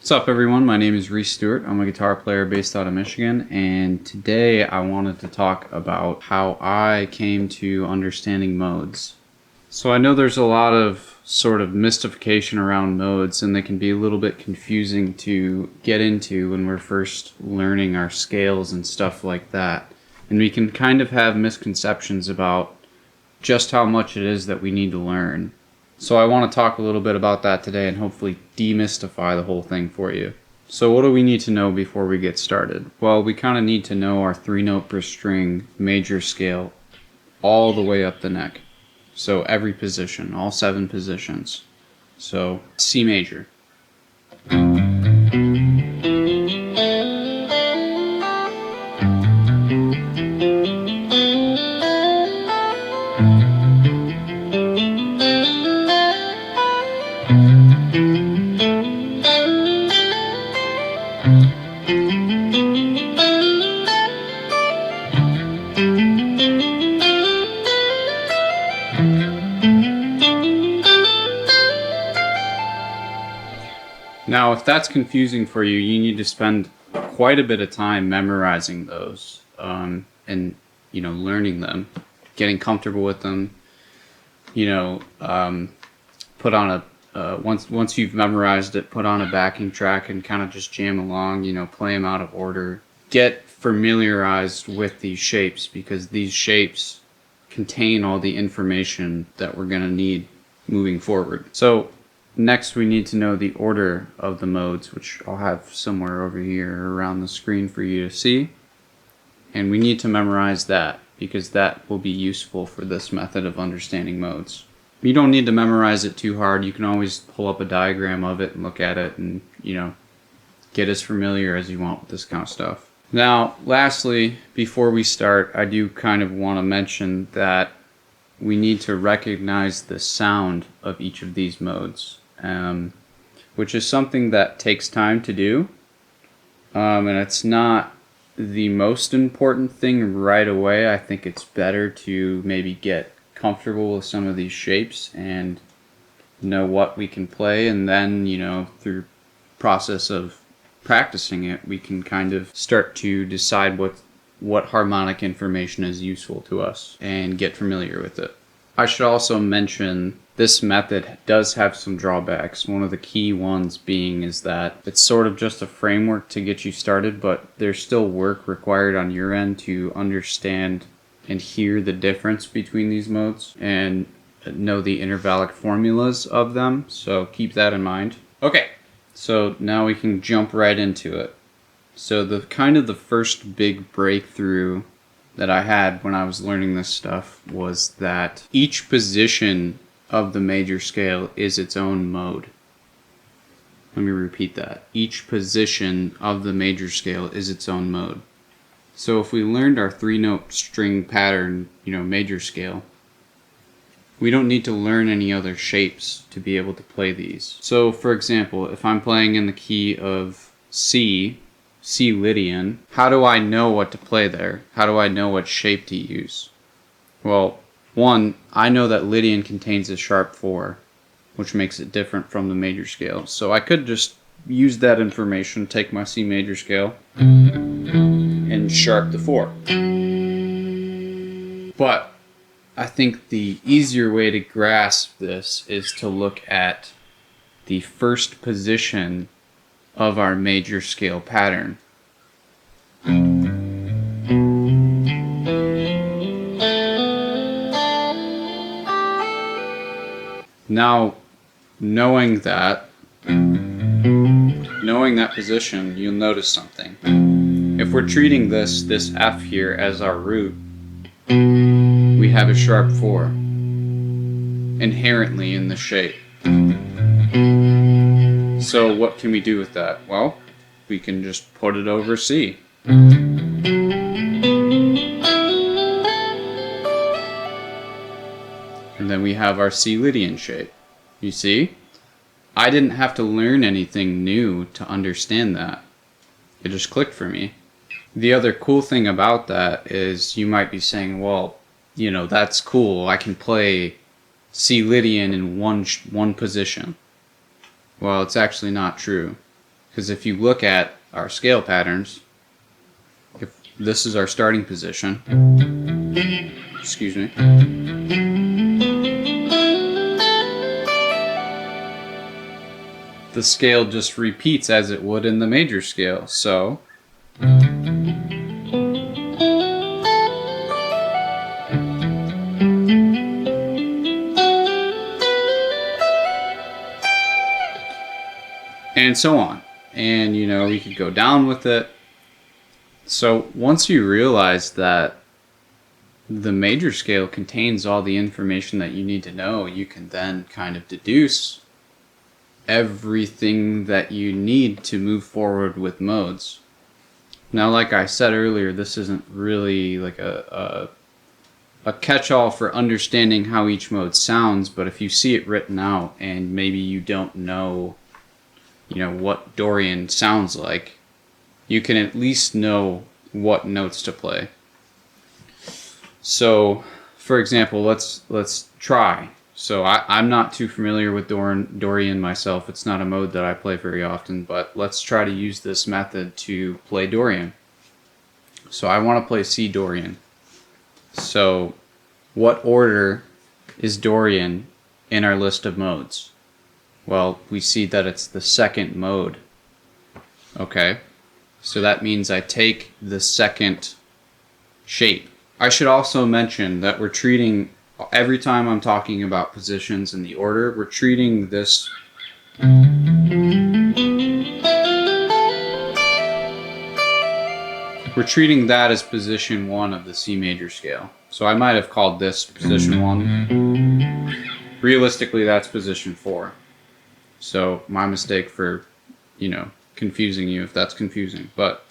What's up everyone, my name is Reese Stewart. I'm a guitar player based out of Michigan, and today I wanted to talk about how I came to understanding modes. So I know there's a lot of sort of mystification around modes, and they can be a little bit confusing to get into when we're first learning our scales and stuff like that. And we can kind of have misconceptions about just how much it is that we need to learn. So I want to talk a little bit about that today and hopefully demystify the whole thing for you. So what do we need to know before we get started? Well, we kind of need to know our 3-note per string major scale all the way up the neck. So every position, all 7 positions. So C major. Now, if that's confusing for you, you need to spend quite a bit of time memorizing those and learning them, getting comfortable with them. Put on a once you've memorized it, put on a backing track and kind of just jam along. Play them out of order. Get familiarized with these shapes because these shapes contain all the information that we're going to need moving forward. So next, we need to know the order of the modes, which I'll have somewhere over here around the screen for you to see. And we need to memorize that because that will be useful for this method of understanding modes. You don't need to memorize it too hard. You can always pull up a diagram of it and look at it and, get as familiar as you want with this kind of stuff. Now, lastly, before we start, I do kind of want to mention that we need to recognize the sound of each of these modes. Which is something that takes time to do, and it's not the most important thing right away. I think it's better to maybe get comfortable with some of these shapes and know what we can play, and then through process of practicing it, we can kind of start to decide what harmonic information is useful to us and get familiar with it. I should also mention this method does have some drawbacks. One of the key ones being is that it's sort of just a framework to get you started, but there's still work required on your end to understand and hear the difference between these modes and know the intervallic formulas of them, so keep that in mind. Okay, so now we can jump right into it. So the first big breakthrough that I had when I was learning this stuff was that each position of the major scale is its own mode. Let me repeat that. Each position of the major scale is its own mode. So if we learned our 3-note string pattern, major scale, we don't need to learn any other shapes to be able to play these. So for example, if I'm playing in the key of C Lydian, how do I know what to play there? How do I know what shape to use? Well, one, I know that Lydian contains a sharp 4, which makes it different from the major scale. So I could just use that information, take my C major scale, and sharp the 4. But I think the easier way to grasp this is to look at the first position of our major scale pattern. Now, knowing that position, you'll notice something. If we're treating this F here as our root, we have a sharp 4 inherently in the shape. So what can we do with that? Well, we can just put it over C. And then we have our C Lydian shape. You see? I didn't have to learn anything new to understand that. It just clicked for me. The other cool thing about that is you might be saying, well, you know, that's cool. I can play C Lydian in one position. Well, it's actually not true. Because if you look at our scale patterns, if this is our starting position, excuse me, the scale just repeats as it would in the major scale. So and so on. And you know, we could go down with it. So once you realize that the major scale contains all the information that you need to know, you can then kind of deduce everything that you need to move forward with modes. Now, like I said earlier, this isn't really like a catch-all for understanding how each mode sounds, but if you see it written out and maybe you don't know, you know, what Dorian sounds like, you can at least know what notes to play. So, for example, let's try. So I'm not too familiar with Dorian myself. It's not a mode that I play very often, but let's try to use this method to play Dorian. So I want to play C Dorian. So what order is Dorian in our list of modes? Well, we see that it's the second mode. Okay, so that means I take the second shape. I should also mention that we're treating, every time I'm talking about positions in the order, we're treating this that as position 1 of the C major scale. So I might have called this position 1. Realistically, that's position 4. So my mistake for, you know, confusing you if that's confusing. But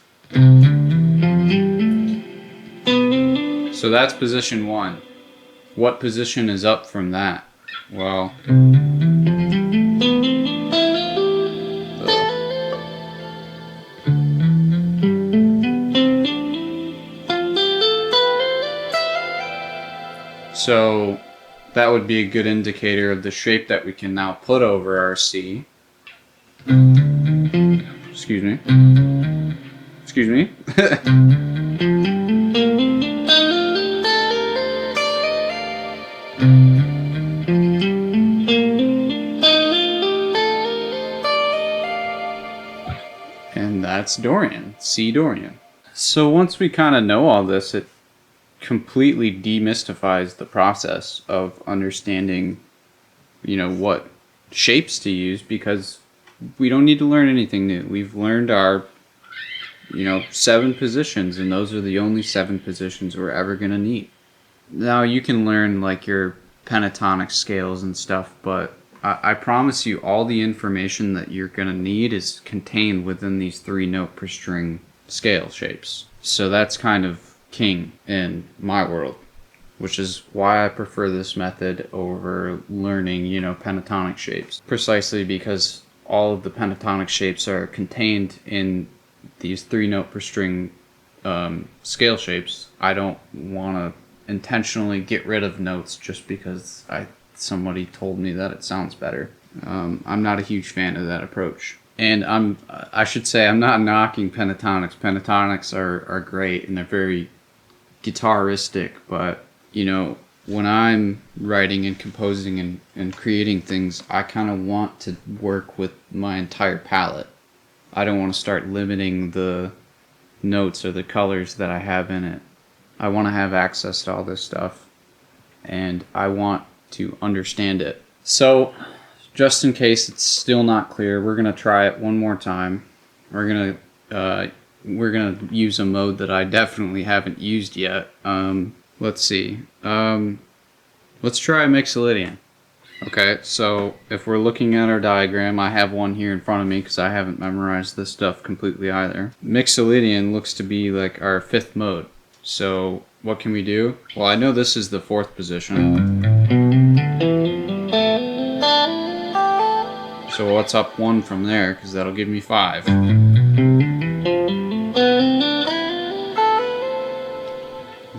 so that's position 1. What position is up from that? Well, so that would be a good indicator of the shape that we can now put over our C. Excuse me. Excuse me. And that's Dorian, C Dorian. So once we kind of know all this, it completely demystifies the process of understanding, you know, what shapes to use, because we don't need to learn anything new. We've learned our, you know, 7 positions, and those are the only 7 positions we're ever going to need. Now you can learn like your pentatonic scales and stuff, but I promise you all the information that you're going to need is contained within these 3 note per string scale shapes. So that's kind of king in my world, which is why I prefer this method over learning, you know, pentatonic shapes. Precisely because all of the pentatonic shapes are contained in these 3 note per string scale shapes. I don't want to intentionally get rid of notes just because somebody told me that it sounds better. I'm not a huge fan of that approach. And I should say I'm not knocking pentatonics. Pentatonics are great and they're very guitaristic, but you know, when I'm writing and composing and creating things, I kind of want to work with my entire palette. I don't want to start limiting the notes or the colors that I have in it. I want to have access to all this stuff, and I want to understand it. So, just in case it's still not clear, we're going to try it one more time. We're going to use a mode that I definitely haven't used yet. Let's see. Let's try Mixolydian. Okay, so if we're looking at our diagram, I have one here in front of me because I haven't memorized this stuff completely either. Mixolydian looks to be like our 5th mode. So what can we do? Well, I know this is the 4th position. So what's up 1 from there? Because that'll give me 5.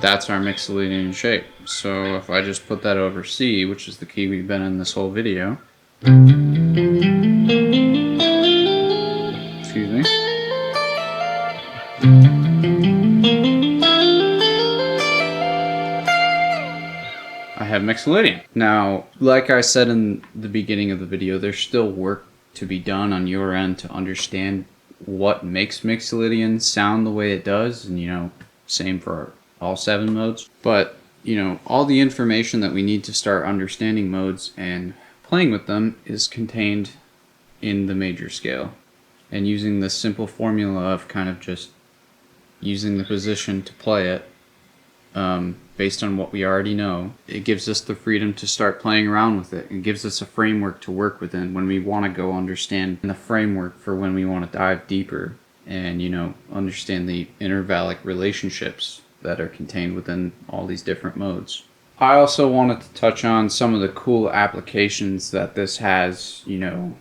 That's our Mixolydian shape. So if I just put that over C, which is the key we've been in this whole video. Excuse me. I have Mixolydian. Now, like I said in the beginning of the video, there's still work to be done on your end to understand what makes Mixolydian sound the way it does, and you know, same for all 7 modes. But you know, all the information that we need to start understanding modes and playing with them is contained in the major scale. And using the simple formula of kind of just using the position to play it, based on what we already know, it gives us the freedom to start playing around with it. It gives us a framework to work within when we want to go understand the framework for when we want to dive deeper and, you know, understand the intervallic relationships that are contained within all these different modes. I also wanted to touch on some of the cool applications that this has, you know,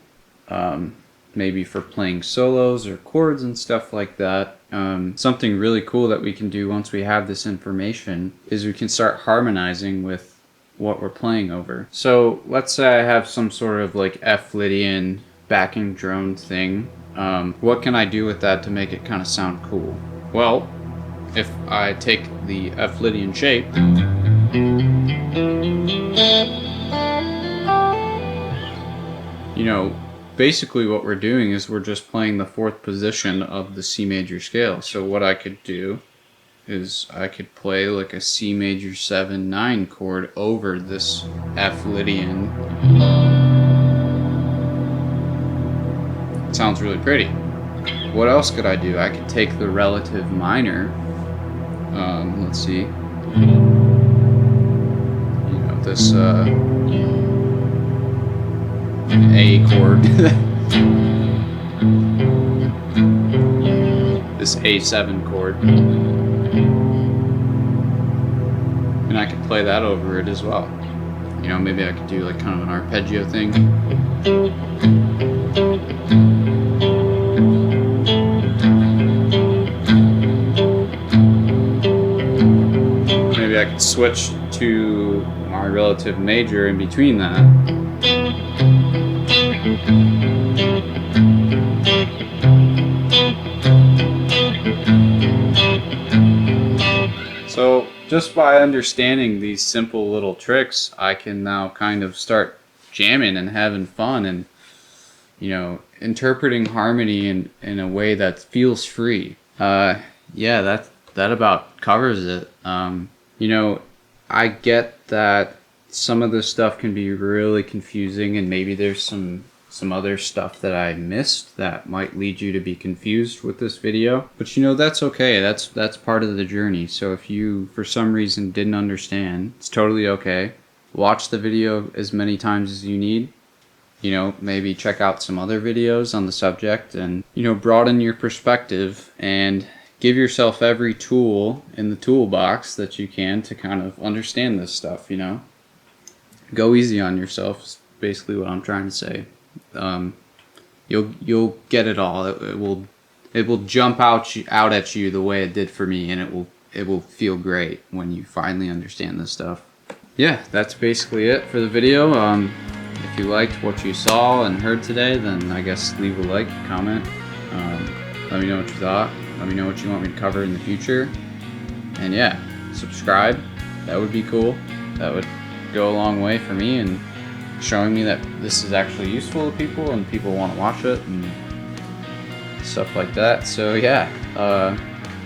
maybe for playing solos or chords and stuff like that. Something really cool that we can do once we have this information is we can start harmonizing with what we're playing over. So let's say I have some sort of like F Lydian backing drone thing. What can I do with that to make it kind of sound cool? Well, if I take the F Lydian shape, you know, basically what we're doing is we're just playing the 4th position of the C major scale. So what I could do is I could play like a C major 7/9 chord over this F Lydian. It sounds really pretty. What else could I do? I could take the relative minor. Let's see. You know, this A chord. This A7 chord. And I could play that over it as well. You know, maybe I could do like kind of an arpeggio thing. Maybe I could switch to my relative major in between that. So just by understanding these simple little tricks, I can now kind of start jamming and having fun and, you know, interpreting harmony in a way that feels free. Yeah, that about covers it. You know, I get that some of this stuff can be really confusing, and maybe there's some other stuff that I missed that might lead you to be confused with this video. But you know, that's okay. That's part of the journey. So if you, for some reason, didn't understand, it's totally okay. Watch the video as many times as you need. You know, maybe check out some other videos on the subject and, you know, broaden your perspective and give yourself every tool in the toolbox that you can to kind of understand this stuff, you know. Go easy on yourself is basically what I'm trying to say. You'll get it all. It will jump out at you the way it did for me, and it will feel great when you finally understand this stuff. Yeah, that's basically it for the video. If you liked what you saw and heard today, then I guess leave a like, comment. Let me know what you thought. Let me know what you want me to cover in the future. And yeah, subscribe. That would be cool. That would go a long way for me and showing me that this is actually useful to people and people want to watch it and stuff like that. So yeah,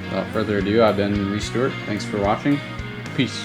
without further ado, I've been Reese Stewart. Thanks for watching. Peace.